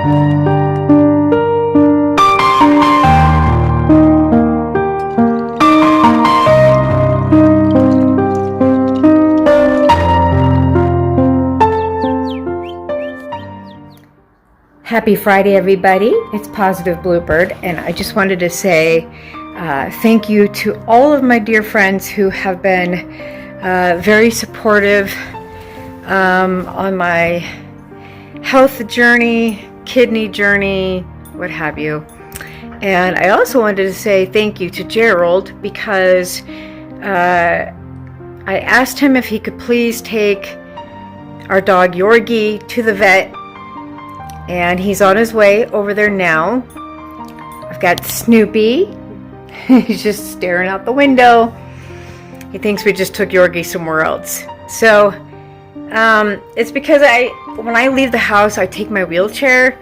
Happy Friday, everybody. It's Positive Bluebird, and I just wanted to say thank you to all of my dear friends who have been very supportive on my health journey, kidney journey, what have you. And I also wanted to say thank you to Gerald because I asked him if he could please take our dog Yorgie to the vet. And he's on his way over there now. I've got Snoopy. He's just staring out the window. He thinks we just took Yorgie somewhere else. So it's because when I leave the house, I take my wheelchair.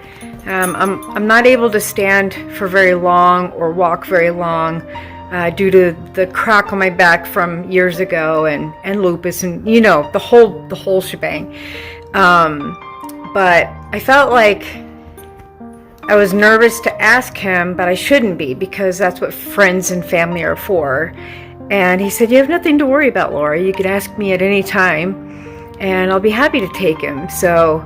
I'm not able to stand for very long or walk very long due to the crack on my back from years ago and lupus and the whole shebang. But I felt like I was nervous to ask him, but I shouldn't be because that's what friends and family are for. And he said, "You have nothing to worry about, Laura. You can ask me at any time, and I'll be happy to take him." So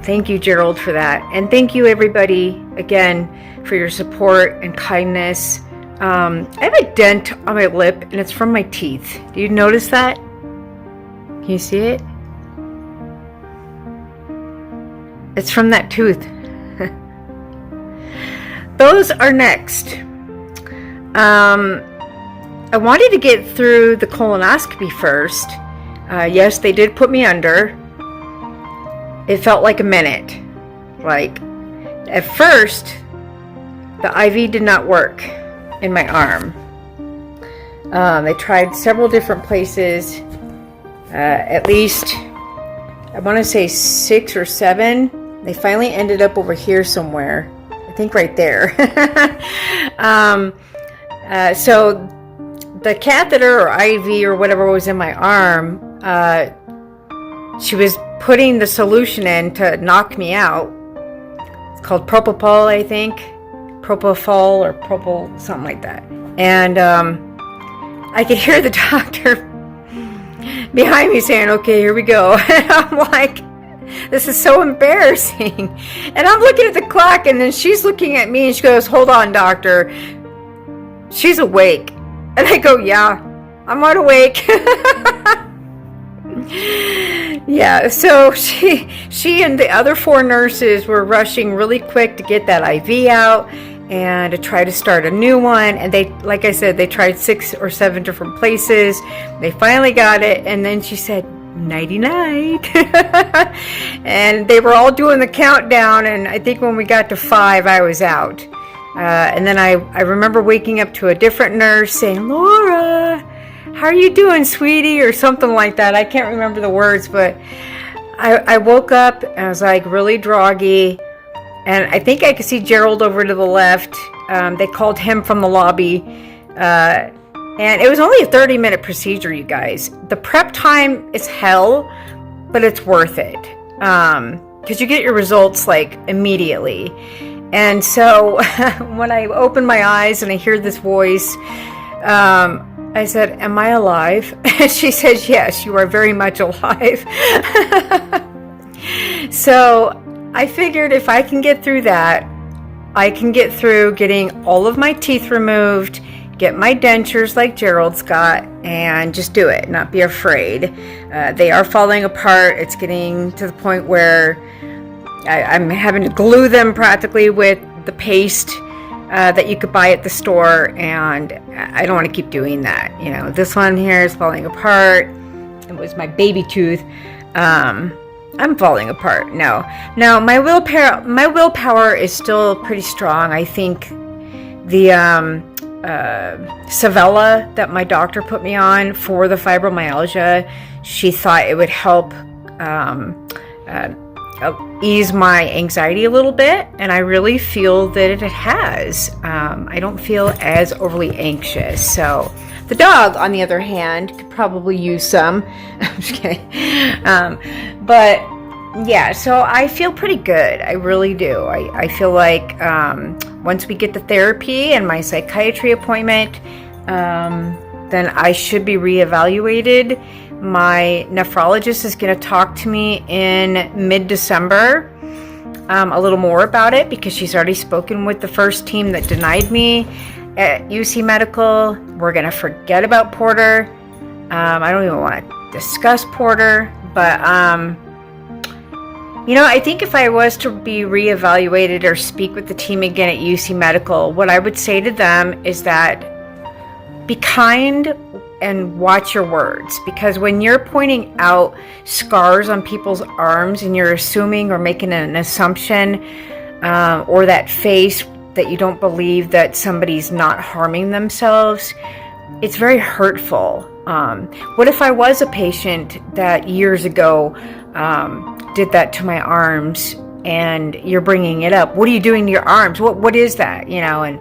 thank you, Gerald, for that. And thank you, everybody, again, for your support and kindness. I have a dent on my lip, and it's from my teeth. Do you notice that? Can you see it? It's from that tooth. Those are next. I wanted to get through the colonoscopy first. Yes, they did put me under. It felt like a minute. Like, at first, the IV did not work in my arm. They tried several different places, at least, I want to say 6 or 7. They finally ended up over here somewhere. I think right there. So the catheter or IV or whatever was in my arm, she was putting the solution in to knock me out. It's called propofol, I think. Propofol or propol, something like that. And I could hear the doctor behind me saying, "Okay, here we go." And I'm like, this is so embarrassing. And I'm looking at the clock, and then she's looking at me and she goes, "Hold on, doctor. She's awake." And I go, "Yeah, I'm not awake." Yeah, so she and the other 4 nurses were rushing really quick to get that IV out and to try to start a new one. And they, like I said, they tried 6 or 7 different places. They finally got it, and then she said, "Nighty night." And they were all doing the countdown, and I think when we got to 5, I was out. And then I remember waking up to a different nurse saying, "Laura, how are you doing, sweetie?" or something like that. I can't remember the words, but I woke up and I was like really groggy, and I think I could see Gerald over to the left. They called him from the lobby. And it was only a 30-minute procedure, you guys. The prep time is hell, but it's worth it. Because you get your results like immediately. And so when I open my eyes and I hear this voice, I said, "Am I alive?" And she says, "Yes, you are very much alive." So I figured if I can get through that, I can get through getting all of my teeth removed, get my dentures like Gerald's got, and just do it, not be afraid. They are falling apart. It's getting to the point where I'm having to glue them practically with the paste that you could buy at the store, and I don't want to keep doing that. This one here is falling apart. It was my baby tooth. I'm falling apart. No, my willpower is still pretty strong. I think the Savella that my doctor put me on for the fibromyalgia, she thought it would help ease my anxiety a little bit, and I really feel that it has. I don't feel as overly anxious. So the dog, on the other hand, could probably use some. I'm just kidding. But yeah, so I feel pretty good. I really do. I feel like once we get the therapy and my psychiatry appointment, then I should be reevaluated. My nephrologist is going to talk to me in mid-December a little more about it, because she's already spoken with the first team that denied me at UC Medical. We're going to forget about Porter. I don't even want to discuss Porter, but you know, I think if I was to be reevaluated or speak with the team again at UC Medical, what I would say to them is that be kind and watch your words, because when you're pointing out scars on people's arms and you're assuming or making an assumption, or that face that you don't believe that somebody's not harming themselves, it's very hurtful. What if I was a patient that years ago did that to my arms, and you're bringing it up? What are you doing to your arms? What is that? You know, and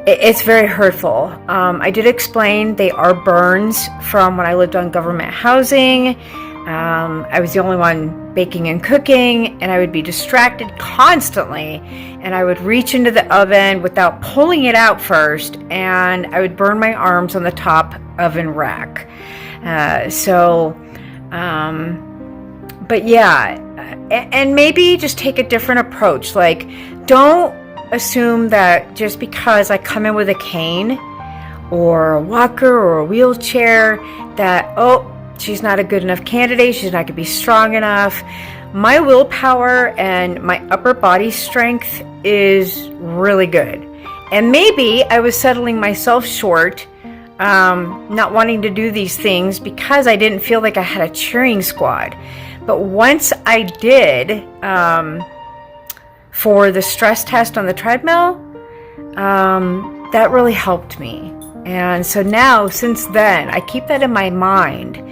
it's very hurtful. I did explain they are burns from when I lived on government housing. I was the only one baking and cooking, and I would be distracted constantly, and I would reach into the oven without pulling it out first, and I would burn my arms on the top oven rack. But yeah, and maybe just take a different approach. Like, don't assume that just because I come in with a cane or a walker or a wheelchair that, oh, she's not a good enough candidate, she's not going to be strong enough. My willpower and my upper body strength is really good. And maybe I was settling myself short, not wanting to do these things because I didn't feel like I had a cheering squad. But once I did, for the stress test on the treadmill, that really helped me. And so now, since then, I keep that in my mind,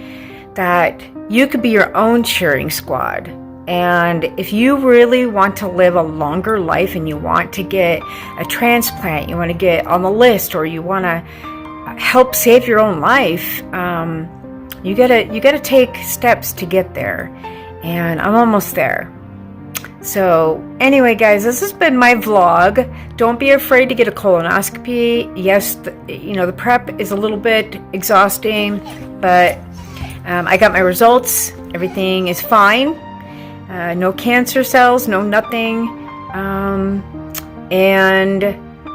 that you could be your own cheering squad. And if you really want to live a longer life and you want to get a transplant, you want to get on the list, or you want to help save your own life, you gotta take steps to get there. And I'm almost there. So anyway, guys, this has been my vlog. Don't be afraid to get a colonoscopy. Yes, the prep is a little bit exhausting, but I got my results. Everything is fine. No cancer cells, no nothing. And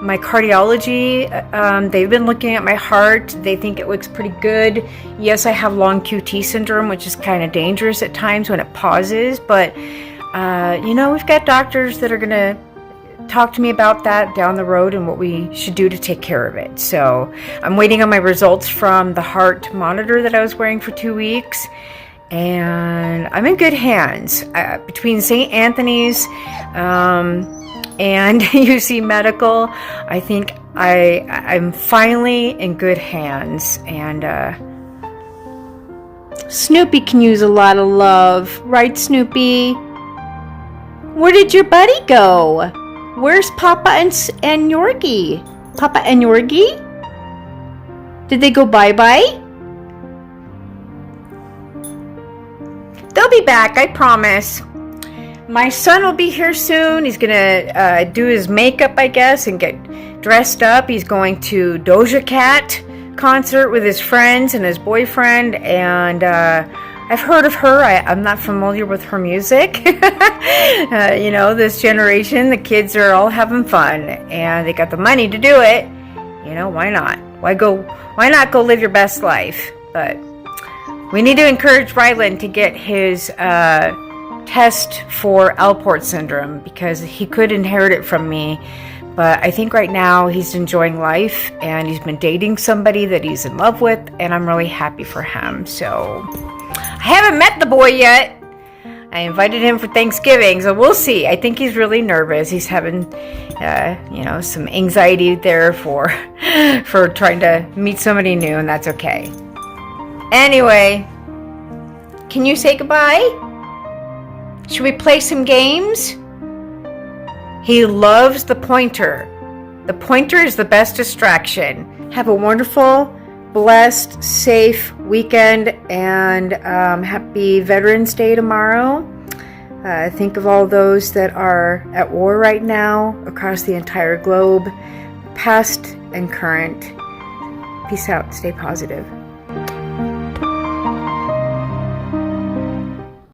my cardiology, they've been looking at my heart. They think it looks pretty good. Yes, I have long QT syndrome, which is kind of dangerous at times when it pauses, but we've got doctors that are going to talk to me about that down the road and what we should do to take care of it. So I'm waiting on my results from the heart monitor that I was wearing for 2 weeks, and I'm in good hands. Between St. Anthony's and UC Medical, I think I'm finally in good hands. And Snoopy can use a lot of love, right, Snoopy? Where did your buddy go? Where's Papa and Yorgie? Papa and Yorgie? Did they go bye-bye? They'll be back, I promise. My son will be here soon. He's gonna do his makeup, I guess, and get dressed up. He's going to Doja Cat concert with his friends and his boyfriend, and I've heard of her. I'm not familiar with her music. This generation, the kids are all having fun, and they got the money to do it. Why not? Why not go live your best life? But we need to encourage Ryland to get his test for Alport syndrome, because he could inherit it from me. But I think right now he's enjoying life, and he's been dating somebody that he's in love with, and I'm really happy for him. So I haven't met the boy yet. I invited him for Thanksgiving, so we'll see. I think he's really nervous. He's having, some anxiety there for trying to meet somebody new, and that's okay. Anyway, can you say goodbye? Should we play some games? He loves the pointer. The pointer is the best distraction. Have a wonderful, blessed, safe weekend, and happy Veterans Day tomorrow. Think of all those that are at war right now across the entire globe, past and current. Peace out. Stay positive.